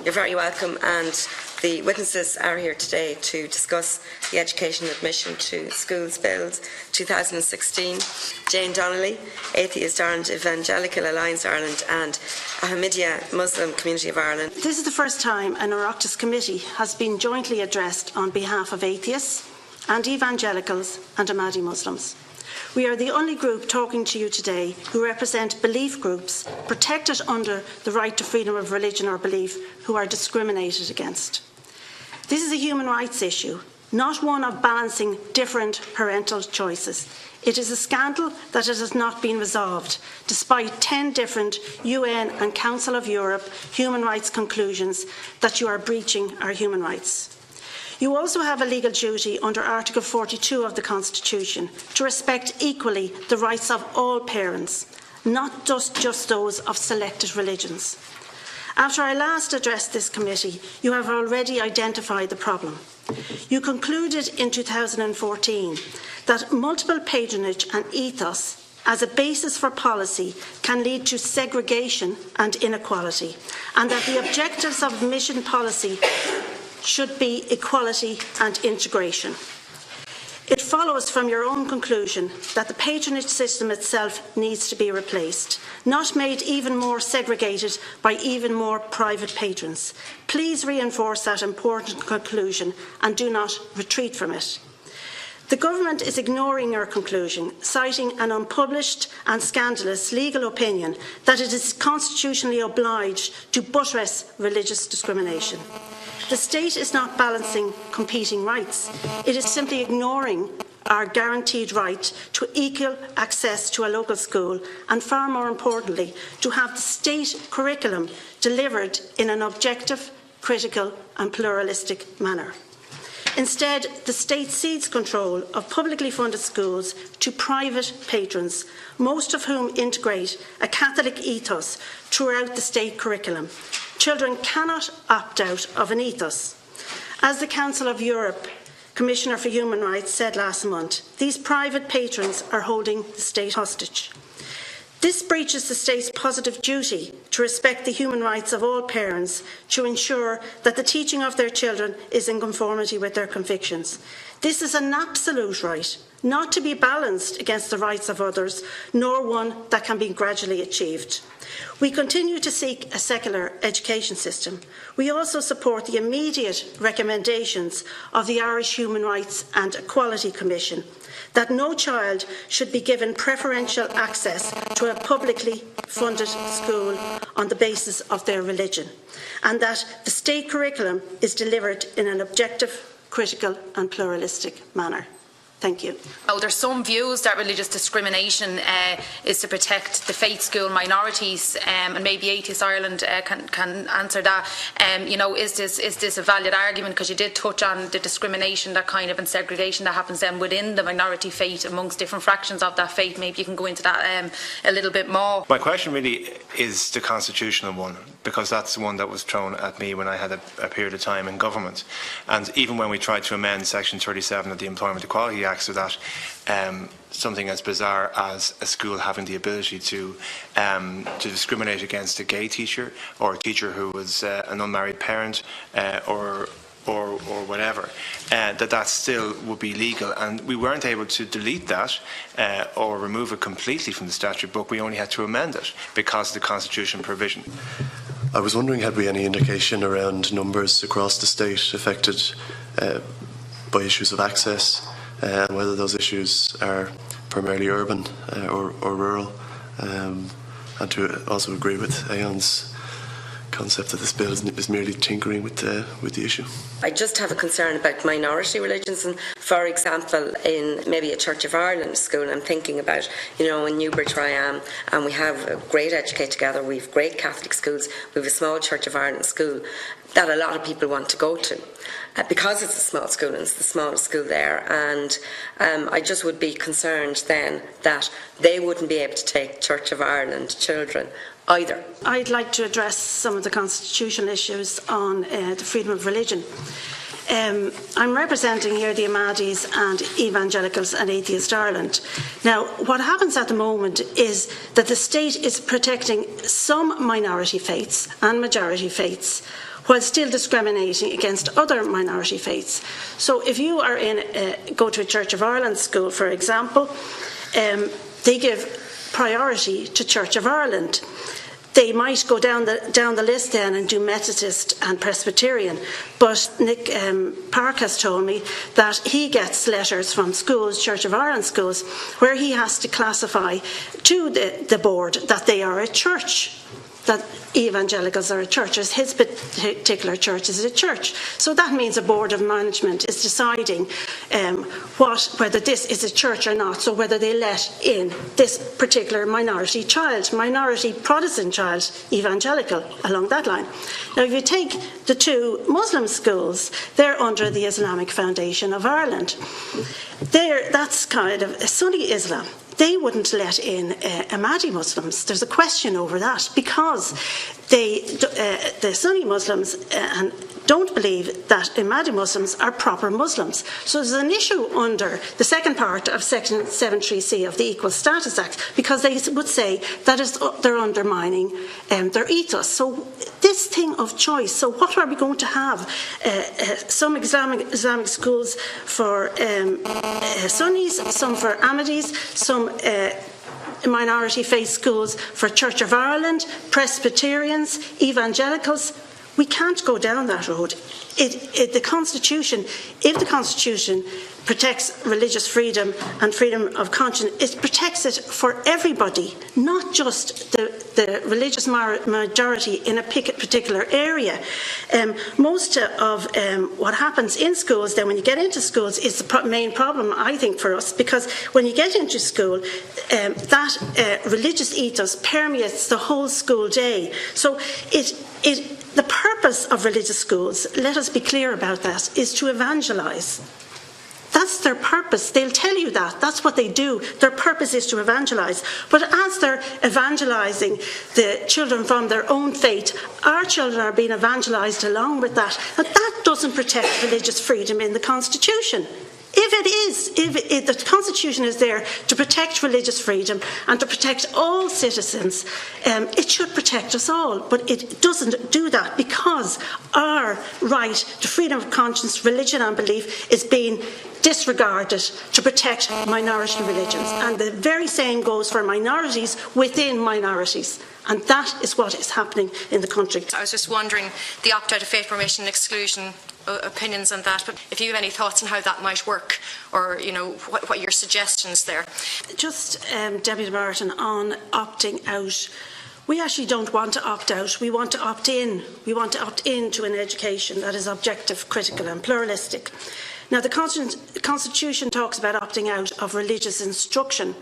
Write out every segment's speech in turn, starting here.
You're very welcome, and the witnesses are here today to discuss the Education Admission to Schools Bill 2016. Jane Donnelly, Atheist Ireland, Evangelical Alliance Ireland and Ahmadiyya Muslim Community of Ireland. This is the first time an Oireachtas committee has been jointly addressed on behalf of atheists and evangelicals and Ahmadi Muslims. We are the only group talking to you today who represent belief groups protected under the right to freedom of religion or belief who are discriminated against. This is a human rights issue, not one of balancing different parental choices. It is a scandal that it has not been resolved, despite 10 different UN and Council of Europe human rights conclusions that you are breaching our human rights. You also have a legal duty under Article 42 of the Constitution to respect equally the rights of all parents, not just those of selected religions. After I last addressed this committee, you have already identified the problem. You concluded in 2014 that multiple patronage and ethos as a basis for policy can lead to segregation and inequality, and that the objectives of admission policy should be equality and integration. It follows from your own conclusion that the patronage system itself needs to be replaced, not made even more segregated by even more private patrons. Please reinforce that important conclusion and do not retreat from it. The government is ignoring your conclusion, citing an unpublished and scandalous legal opinion that it is constitutionally obliged to buttress religious discrimination. The state is not balancing competing rights. It is simply ignoring our guaranteed right to equal access to a local school and, far more importantly, to have the state curriculum delivered in an objective, critical and pluralistic manner. Instead, the state cedes control of publicly funded schools to private patrons, most of whom integrate a Catholic ethos throughout the state curriculum. Children cannot opt out of an ethos. As the Council of Europe Commissioner for Human Rights said last month, these private patrons are holding the state hostage. This breaches the state's positive duty to respect the human rights of all parents to ensure that the teaching of their children is in conformity with their convictions. This is an absolute right, not to be balanced against the rights of others, nor one that can be gradually achieved. We continue to seek a secular education system. We also support the immediate recommendations of the Irish Human Rights and Equality Commission that no child should be given preferential access to a publicly funded school on the basis of their religion, and that the state curriculum is delivered in an objective, critical and pluralistic manner. Thank you. There's some views that religious discrimination is to protect the faith school minorities, and maybe Atheist Ireland can answer that. Is this a valid argument? Because you did touch on the discrimination, that kind of, and segregation that happens then within the minority faith amongst different fractions of that faith. Maybe you can go into that a little bit more. My question really is the constitutional one, because that's the one that was thrown at me when I had a period of time in government. And even when we tried to amend Section 37 of the Employment Equality Act so that something as bizarre as a school having the ability to discriminate against a gay teacher or a teacher who was an unmarried parent or whatever, that still would be legal, and we weren't able to delete that or remove it completely from the statute book. We only had to amend it because of the constitutional provision. I was wondering, had we any indication around numbers across the state affected by issues of access, and whether those issues are primarily urban or rural, and to also agree with Aon's concept that this bill is merely tinkering with the issue. I just have a concern about minority religions, and for example in maybe a Church of Ireland school, I'm thinking about, in Newbridge where I am, and we have a great Educate Together, we have great Catholic schools, we have a small Church of Ireland school that a lot of people want to go to because it's a small school and it's the smallest school there, and I just would be concerned then that they wouldn't be able to take Church of Ireland children either. I'd like to address some of the constitutional issues on the freedom of religion. I'm representing here the Ahmadis and Evangelicals and Atheist Ireland. Now, what happens at the moment is that the state is protecting some minority faiths and majority faiths, while still discriminating against other minority faiths. So if you are go to a Church of Ireland school, for example, they give priority to Church of Ireland. They might go down the list then and do Methodist and Presbyterian. But Nick Park has told me that he gets letters from schools, Church of Ireland schools, where he has to classify to the board that they are a church, that evangelicals are a church, as his particular church is a church. So that means a board of management is deciding whether this is a church or not, so whether they let in this particular minority child, minority Protestant child, evangelical, along that line. Now, if you take the two Muslim schools, they're under the Islamic Foundation of Ireland. That's kind of Sunni Islam. They wouldn't let in Ahmadi Muslims. There's a question over that because the Sunni Muslims don't believe that Ahmadi Muslims are proper Muslims. So there's an issue under the second part of Section 73C of the Equal Status Act, because they would say that they're undermining their ethos. So this thing of choice, so what are we going to have? Some Islamic schools for Sunnis, some for Ahmadis, some minority faith schools for Church of Ireland, Presbyterians, evangelicals. We can't go down that road. If the Constitution protects religious freedom and freedom of conscience, it protects it for everybody, not just the religious majority in a particular area. Most of what happens in schools, then when you get into schools, is the main problem, I think, for us, because when you get into school, that religious ethos permeates the whole school day. So the purpose of religious schools, let us be clear about that, is to evangelise. That's their purpose. They'll tell you that. That's what they do. Their purpose is to evangelise. But as they're evangelising the children from their own faith, our children are being evangelised along with that. And that doesn't protect religious freedom in the Constitution. If the Constitution is there to protect religious freedom and to protect all citizens, it should protect us all. But it doesn't do that, because our right to freedom of conscience, religion and belief is being disregarded to protect minority religions. And the very same goes for minorities within minorities. And that is what is happening in the country. I was just wondering, the opt-out of faith formation and exclusion, opinions on that, but if you have any thoughts on how that might work, or what your suggestions there. Just Deputy Martin, on opting out, we actually don't want to opt out, we want to opt in. We want to opt in to an education that is objective, critical and pluralistic. Now, the Constitution talks about opting out of religious instruction,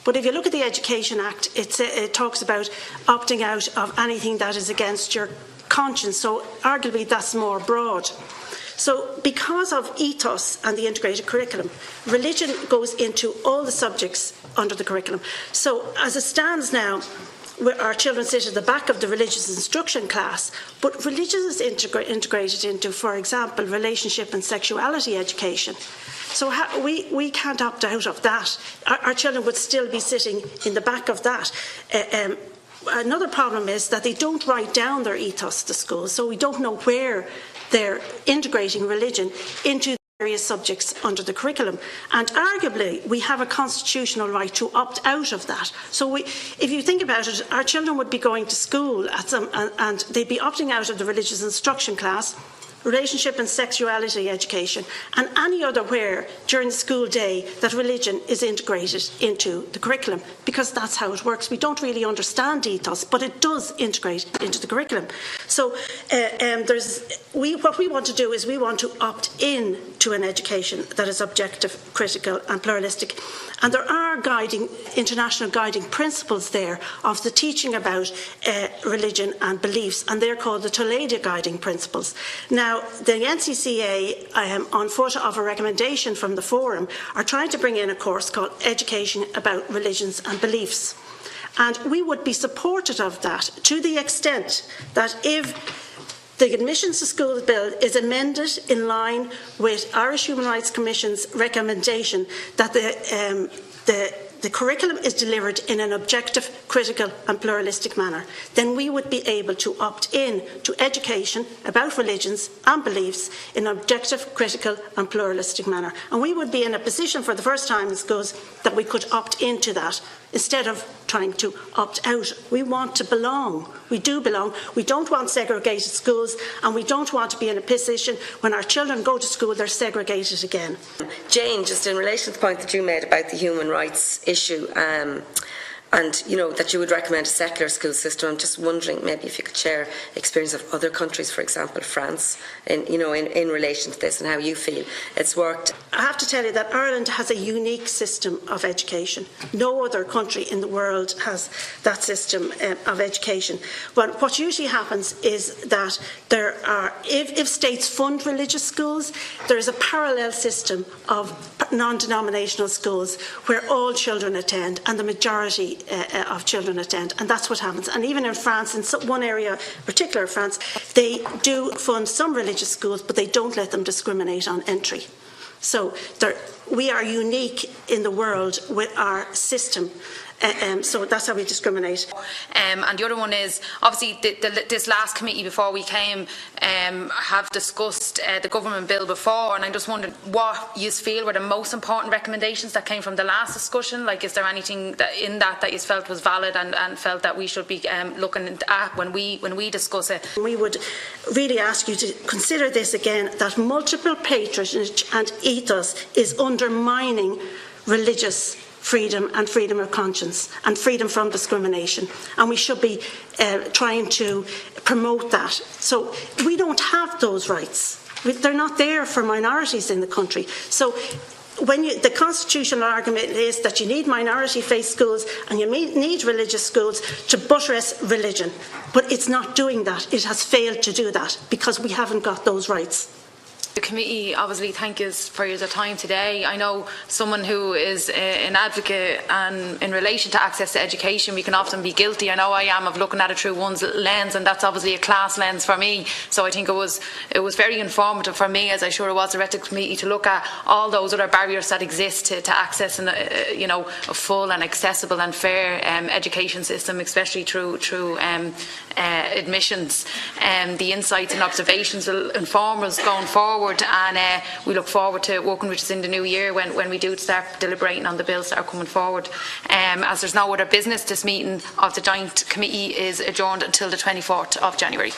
but if you look at the Education Act, it talks about opting out of anything that is against your conscience, so arguably that's more broad. So because of ethos and the integrated curriculum, religion goes into all the subjects under the curriculum. So as it stands now, our children sit at the back of the religious instruction class, but religion is integrated into, for example, relationship and sexuality education. So we can't opt out of that. Our children would still be sitting in the back of that. Another problem is that they don't write down their ethos to school, so we don't know where they're integrating religion into various subjects under the curriculum. And arguably, we have a constitutional right to opt out of that. So if you think about it, our children would be going to school and they'd be opting out of the religious instruction class, relationship and sexuality education, and any other where during the school day that religion is integrated into the curriculum, because that's how it works. We don't really understand ethos, but it does integrate into the curriculum. So what we want to do is we want to opt in to an education that is objective, critical and pluralistic. And there are international guiding principles there of the teaching about religion and beliefs, and they're called the Toledo Guiding Principles. Now, the NCCA, on foot of a recommendation from the Forum, are trying to bring in a course called Education about Religions and Beliefs. And we would be supportive of that to the extent that if the Admissions to Schools Bill is amended in line with Irish Human Rights Commission's recommendation that the the curriculum is delivered in an objective, critical and pluralistic manner, then we would be able to opt in to education about religions and beliefs in an objective, critical and pluralistic manner. And we would be in a position for the first time in schools that we could opt into that instead of trying to opt out. We want to belong. We do belong. We don't want segregated schools, and we don't want to be in a position when our children go to school they're segregated again. Jane, just in relation to the point that you made about the human rights issue, and that you would recommend a secular school system, I'm just wondering maybe if you could share experience of other countries, for example France, in relation to this and how you feel it's worked. I have to tell you that Ireland has a unique system of education. No other country in the world has that system of education. But what usually happens is that there are, if states fund religious schools, there is a parallel system of non-denominational schools where all children attend and the majority of children attend, and that's what happens. And even in France, in one area, in particular France, they do fund some religious schools, but they don't let them discriminate on entry. So we are unique in the world with our system. So that's how we discriminate. And the other one is, obviously, this last committee before we came have discussed the government bill before, and I'm just wondering what you feel were the most important recommendations that came from the last discussion. Like, is there anything in that you felt was valid and felt that we should be looking at when we discuss it? We would really ask you to consider this again, that multiple patronage and ethos is undermining religious freedom and freedom of conscience and freedom from discrimination, and we should be trying to promote that. So we don't have those rights. They're not there for minorities in the country. So the constitutional argument is that you need minority-faced schools and you need religious schools to buttress religion, but it's not doing that. It has failed to do that because we haven't got those rights. The committee obviously thank you for your time today. I know someone who is an advocate and in relation to access to education, we can often be guilty, I know I am, of looking at it through one's lens, and that's obviously a class lens for me. So I think it was very informative for me, as I'm sure it was the Ethics Committee, to look at all those other barriers that exist to access and a full and accessible and fair education system, especially through admissions. The insights and observations will inform us going forward, and we look forward to working with us in the new year when we do start deliberating on the bills that are coming forward. As there's no other business, this meeting of the Joint Committee is adjourned until the 24th of January.